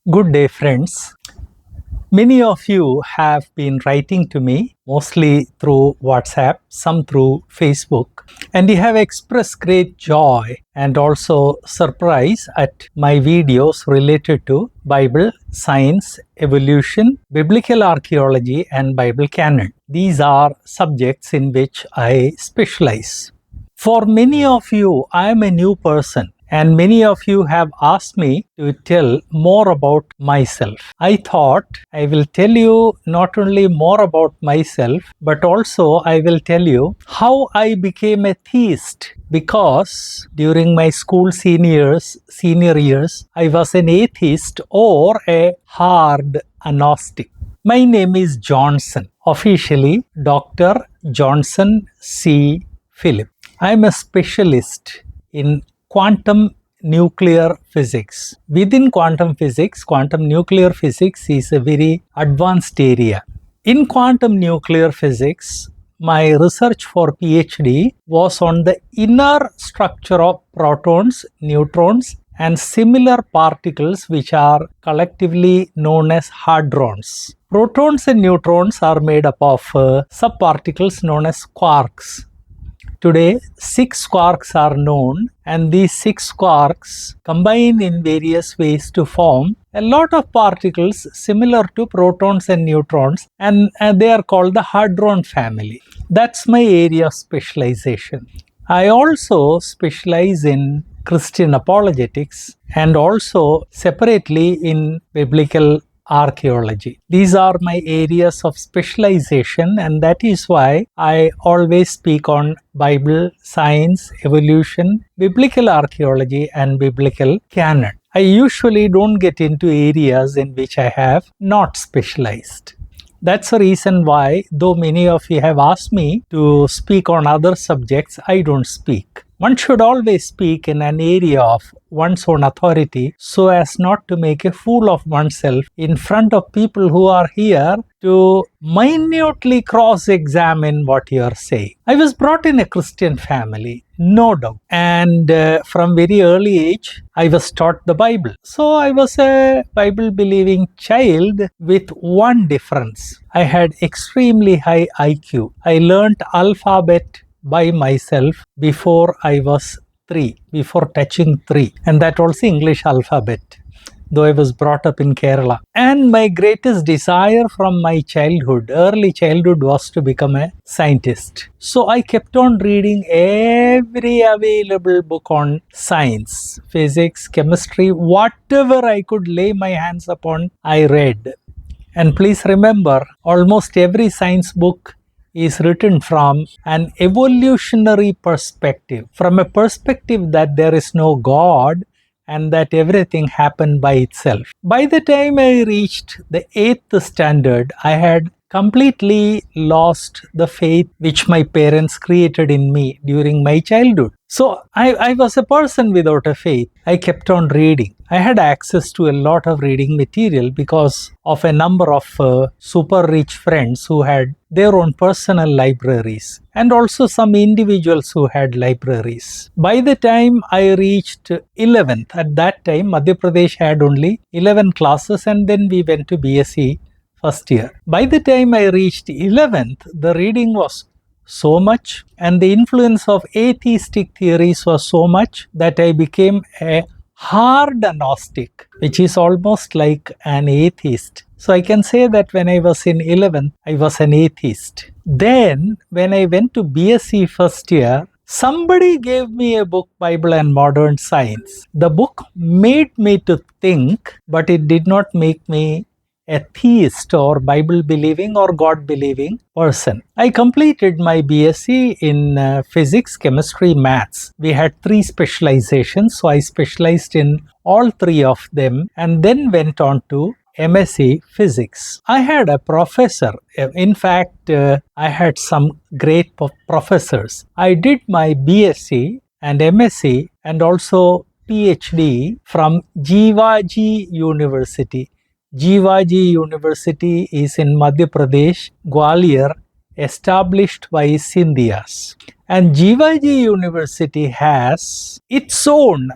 Good day, friends. Many of you have been writing to me, mostly through WhatsApp, some through Facebook, and you have expressed great joy and also surprise at my videos related to Bible, science, evolution, biblical archaeology, and Bible canon. These are subjects in which I specialize. For many of you, I am a new person. And many of you have asked me to tell more about myself. I thought I will tell you not only more about myself, but also I will tell you how I became a theist. Because during my school senior years, I was an atheist or a hard-agnostic. My name is Johnson, officially Dr. JohnsonCPhilip. I am a specialist in quantum nuclear physics. Within quantum physics, quantum nuclear physics is a very advanced area. In quantum nuclear physics, my research for PhD was on the inner structure of protons, neutrons, and similar particles which are collectively known as hadrons. Protons and neutrons are made up of subparticles known as quarks. Today, 6 quarks are known, and these 6 quarks combine in various ways to form a lot of particles similar to protons and neutrons, and they are called the hadron family. That's my area of specialization. I also specialize in Christian apologetics and also separately in biblical archaeology. These are my areas of specialization, and that is why I always speak on Bible, science, evolution, biblical archaeology, and biblical canon. I usually don't get into areas in which I have not specialized. That's the reason why, though many of you have asked me to speak on other subjects, I don't speak. One should always speak in an area of one's own authority so as not to make a fool of oneself in front of people who are here to minutely cross-examine what you are saying. I was brought in a Christian family, no doubt. And from very early age, I was taught the Bible. So I was a Bible-believing child with one difference. I had extremely high IQ. I learned alphabet by myself before I was 3, before touching 3, and that also English alphabet, though I was brought up in Kerala. And my greatest desire from my childhood, early childhood, was to become a scientist. So I kept on reading every available book on science, physics, chemistry, whatever I could lay my hands upon, I read. And please remember, almost every science book is written from an evolutionary perspective, from a perspective that there is no God and that everything happened by itself. By the time I reached the 8th standard, I had completely lost the faith which my parents created in me during my childhood. So I was a person without a faith. I kept on reading. I had access to a lot of reading material because of a number of super rich friends who had their own personal libraries, and also some individuals who had libraries. By the time I reached 11th, at that time Madhya Pradesh had only 11 classes, and then we went to BSc first year. By the time I reached 11th, the reading was so much and the influence of atheistic theories was so much that I became a hard-agnostic, which is almost like an atheist. So I can say that when I was in 11th, I was an atheist. Then when I went to BSc first year, somebody gave me a book, Bible and Modern Science. The book made me to think, but it did not make me a theist or Bible-believing or God-believing person. I completed my BSc in physics, chemistry, maths. We had 3 specializations, so I specialized in all 3 of them and then went on to MSc Physics. I had a professor. In fact, I had some great professors. I did my BSc and MSc and also PhD from Jivaji University. Jivaji University is in Madhya Pradesh, Gwalior, established by Scindias. And Jivaji University has its own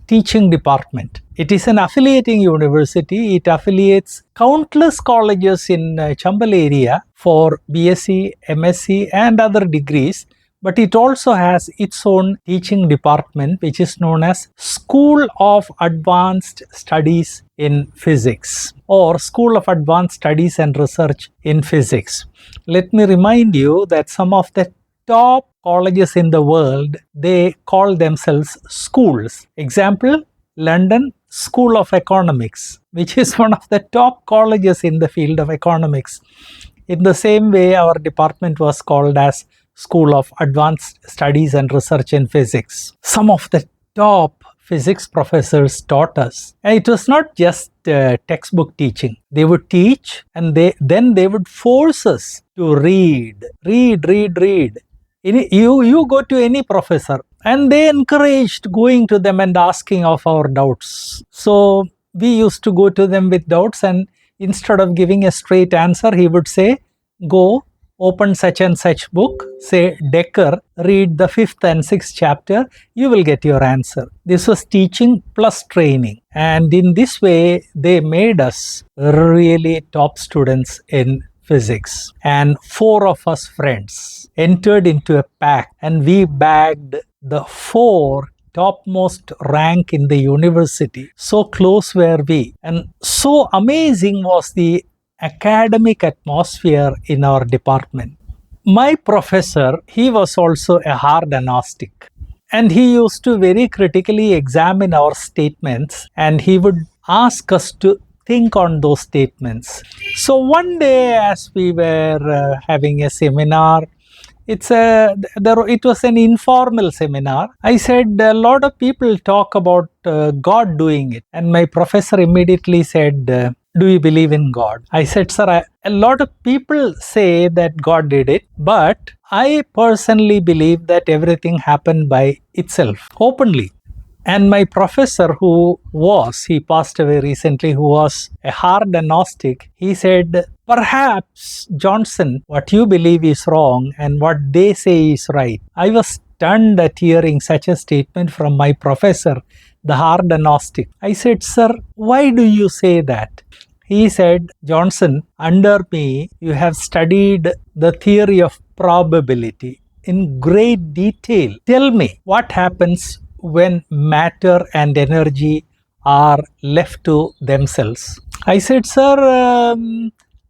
teaching department. It is an affiliating university. It affiliates countless colleges in Chambal area for BSc, MSc and other degrees. But it also has its own teaching department, which is known as School of Advanced Studies in Physics or School of Advanced Studies and Research in Physics. Let me remind you that some of the top colleges in the world, they call themselves schools. Example, London School of Economics, which is one of the top colleges in the field of economics. In the same way, our department was called as School of Advanced Studies and Research in Physics. Some of the top physics professors taught us. And it was not just textbook teaching. They would teach and then they would force us to read. You go to any professor and they encouraged going to them and asking of our doubts. So we used to go to them with doubts, and instead of giving a straight answer, he would say, go open such and such book, say Decker, read the 5th and 6th chapter, you will get your answer. This was teaching plus training. And in this way, they made us really top students in physics. And 4 of us friends entered into a pact and we bagged the 4 topmost rank in the university. So close were we. And so amazing was the academic atmosphere in our department. My professor, he was also a hard-agnostic, and he used to very critically examine our statements and he would ask us to think on those statements. So one day as we were having a seminar, it was an informal seminar. I said, a lot of people talk about God doing it. And my professor immediately said, do you believe in God? I said, sir, a lot of people say that God did it, but I personally believe that everything happened by itself, openly. And my professor he passed away recently, who was a hard-agnostic, he said, perhaps, Johnson, what you believe is wrong and what they say is right. I was stunned at hearing such a statement from my professor, the hard-agnostic. I said, sir, why do you say that? He said, Johnson, under me, you have studied the theory of probability in great detail. Tell me, what happens when matter and energy are left to themselves? I said, sir,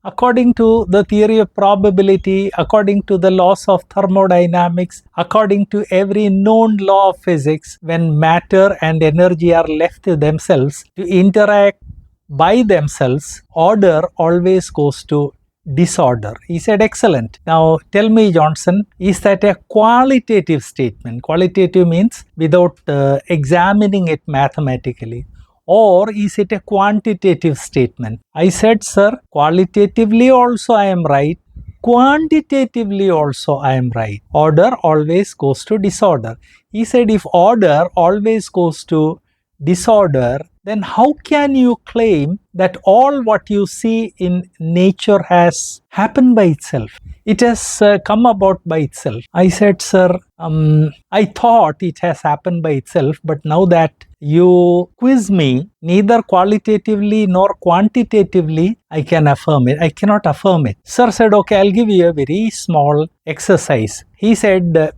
according to the theory of probability, according to the laws of thermodynamics, according to every known law of physics, when matter and energy are left to themselves to interact by themselves, order always goes to disorder. He said, excellent. Now tell me, Johnson, is that a qualitative statement? Qualitative means without examining it mathematically. Or is it a quantitative statement? I said, sir, qualitatively also I am right. Quantitatively also I am right. Order always goes to disorder. He said, if order always goes to disorder, then how can you claim that all what you see in nature has happened by itself? It has come about by itself. I said, sir, I thought it has happened by itself, but now that you quiz me, neither qualitatively nor quantitatively, I can affirm it. I cannot affirm it. Sir said, okay, I'll give you a very small exercise. He said,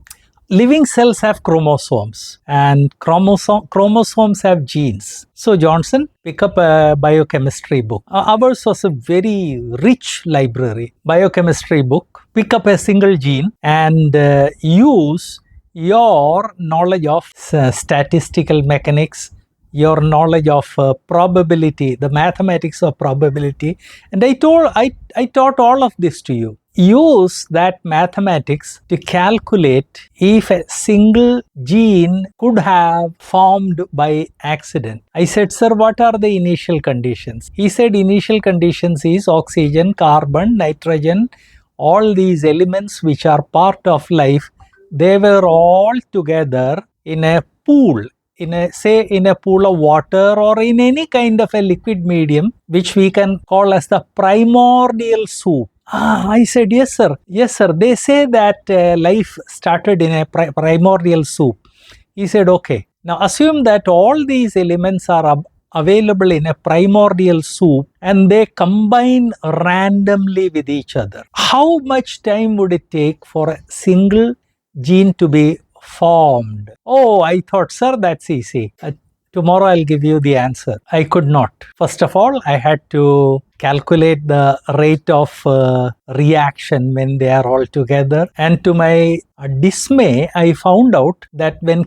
living cells have chromosomes and chromosomes have genes. So Johnson, pick up a biochemistry book. Ours was a very rich library. Biochemistry book. Pick up a single gene and use your knowledge of statistical mechanics, your knowledge of probability, the mathematics of probability. And I taught all of this to you. Use that mathematics to calculate if a single gene could have formed by accident. I said, sir, what are the initial conditions? He said, initial conditions is oxygen, carbon, nitrogen, all these elements which are part of life, they were all together in a pool. In a pool of water or in any kind of a liquid medium, which we can call as the primordial soup. I said, yes, sir. Yes, sir. They say that life started in a primordial soup. He said, okay. Now assume that all these elements are available in a primordial soup and they combine randomly with each other. How much time would it take for a single gene to be formed? Oh, I thought, sir, that's easy. Tomorrow I'll give you the answer. I could not. First of all, I had to calculate the rate of reaction when they are all together. And to my dismay, I found out that when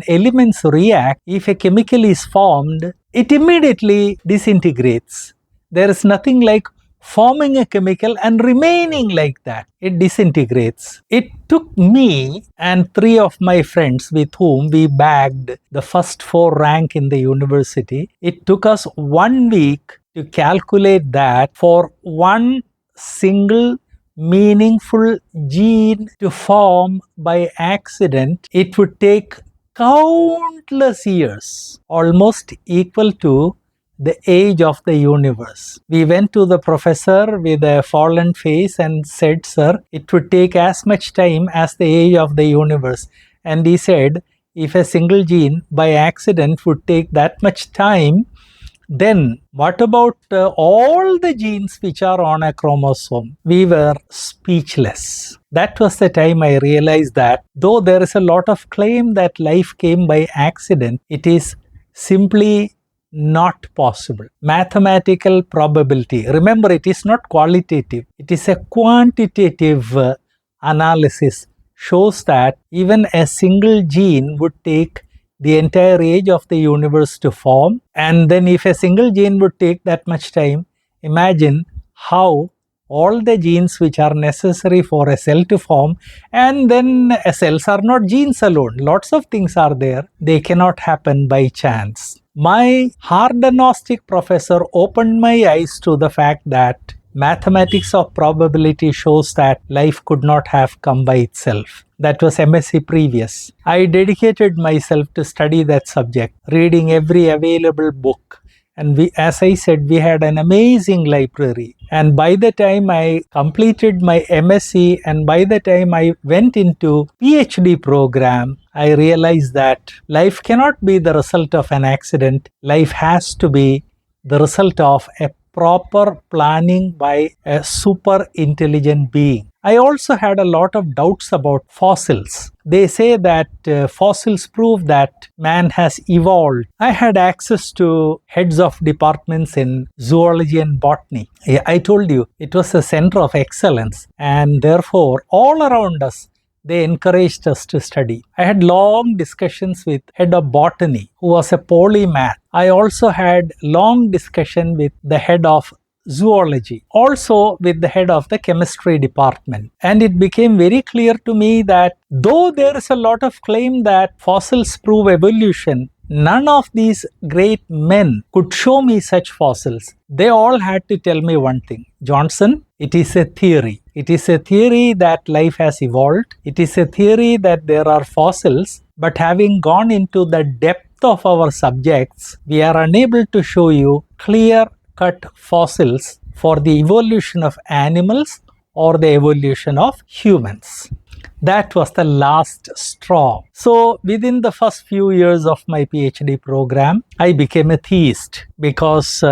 elements react, if a chemical is formed, it immediately disintegrates. There is nothing like forming a chemical and remaining like that. It disintegrates. It took me and 3 of my friends with whom we bagged the first 4 rank in the university. It took us 1 week to calculate that for one single meaningful gene to form by accident, it would take countless years, almost equal to the age of the universe. We went to the professor with a fallen face and said, sir, it would take as much time as the age of the universe. And he said, if a single gene by accident would take that much time, then what about all the genes which are on a chromosome? We were speechless. That was the time I realized that though there is a lot of claim that life came by accident, it is simply not possible. Mathematical probability. Remember, it is not qualitative. It is a quantitative analysis. Shows that even a single gene would take the entire age of the universe to form. And then if a single gene would take that much time, imagine how all the genes which are necessary for a cell to form, and then cells are not genes alone. Lots of things are there. They cannot happen by chance. My hard-agnostic professor opened my eyes to the fact that mathematics of probability shows that life could not have come by itself. That was MSc previous. I dedicated myself to study that subject, reading every available book. And as I said, we had an amazing library. And by the time I completed my MSc and by the time I went into PhD program, I realized that life cannot be the result of an accident. Life has to be the result of a proper planning by a super intelligent being. I also had a lot of doubts about fossils. They say that fossils prove that man has evolved. I had access to heads of departments in zoology and botany. I told you it was a center of excellence, and therefore all around us they encouraged us to study. I had long discussions with head of botany who was a polymath. I also had long discussion with the head of zoology, also with the head of the chemistry department. And it became very clear to me that though there is a lot of claim that fossils prove evolution, none of these great men could show me such fossils. They all had to tell me one thing: Johnson, it is a theory. It is a theory that life has evolved. It is a theory that there are fossils. But having gone into the depth of our subjects, we are unable to show you clear-cut fossils for the evolution of animals or the evolution of humans. That was the last straw. So within the first few years of my PhD program, I became a theist because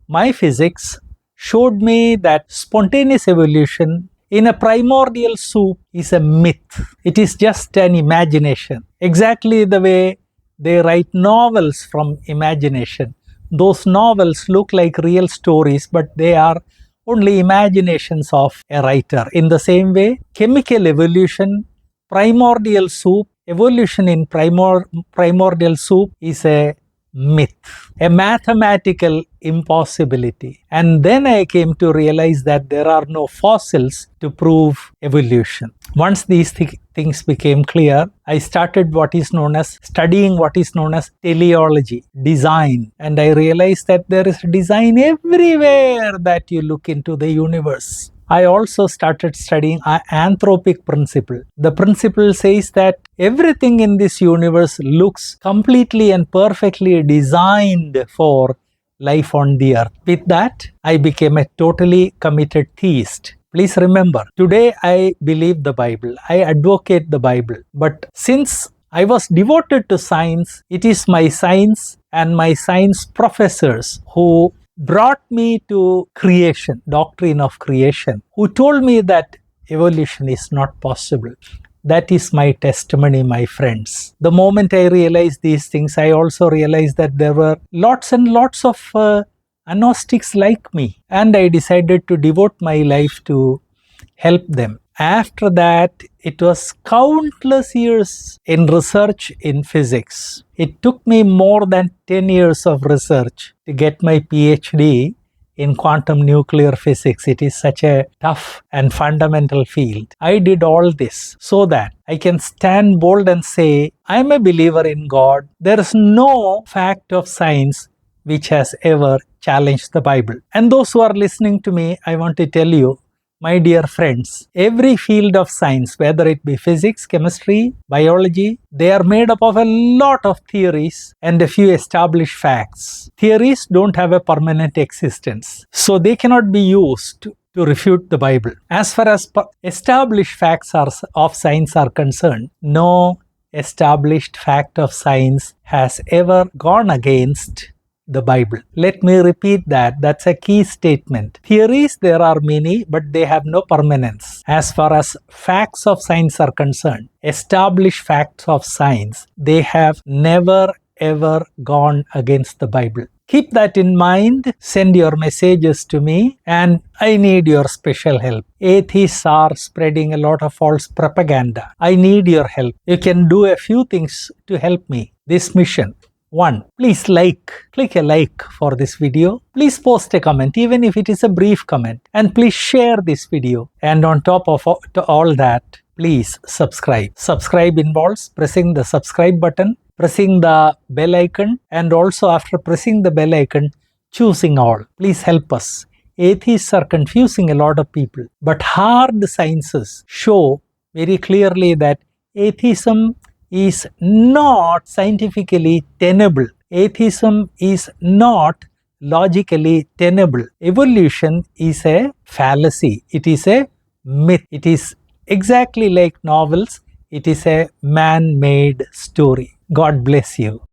my physics showed me that spontaneous evolution in a primordial soup is a myth. It is just an imagination. Exactly the way they write novels from imagination. Those novels look like real stories, but they are only imaginations of a writer. In the same way, chemical evolution, primordial soup, evolution in primordial soup is a myth, a mathematical impossibility. And then I came to realize that there are no fossils to prove evolution. Once these things became clear, I started studying what is known as teleology, design. And I realized that there is design everywhere that you look into the universe. I also started studying anthropic principle. The principle says that everything in this universe looks completely and perfectly designed for life on the earth. With that, I became a totally committed theist. Please remember, today I believe the Bible. I advocate the Bible. But since I was devoted to science. It is my science and my science professors who brought me to creation, doctrine of creation, who told me that evolution is not possible. That is my testimony, my friends. The moment I realized these things, I also realized that there were lots and lots of agnostics like me, and I decided to devote my life to help them. After that, it was countless years in research in physics. It took me more than 10 years of research to get my PhD in quantum nuclear physics. It is such a tough and fundamental field. I did all this so that I can stand bold and say, I am a believer in God. There is no fact of science which has ever challenged the Bible. And those who are listening to me, I want to tell you, my dear friends, every field of science, whether it be physics, chemistry, biology, they are made up of a lot of theories and a few established facts. Theories don't have a permanent existence, so they cannot be used to refute the Bible. As far as established facts of science are concerned, no established fact of science has ever gone against the Bible. Let me repeat that. That's a key statement. Theories, there are many, but they have no permanence. As far as facts of science are concerned, established facts of science, they have never ever gone against the Bible. Keep that in mind. Send your messages to me, and I need your special help. Atheists are spreading a lot of false propaganda. I need your help. You can do a few things to help me. This mission. 1. Please click a like for this video. Please post a comment, even if it is a brief comment. And please share this video. And on top of all that, please subscribe. Subscribe involves pressing the subscribe button, pressing the bell icon, and also after pressing the bell icon, choosing all. Please help us. Atheists are confusing a lot of people. But hard sciences show very clearly that atheism is not scientifically tenable. Atheism is not logically tenable. Evolution is a fallacy. It is a myth. It is exactly like novels. It is a man-made story. God bless you.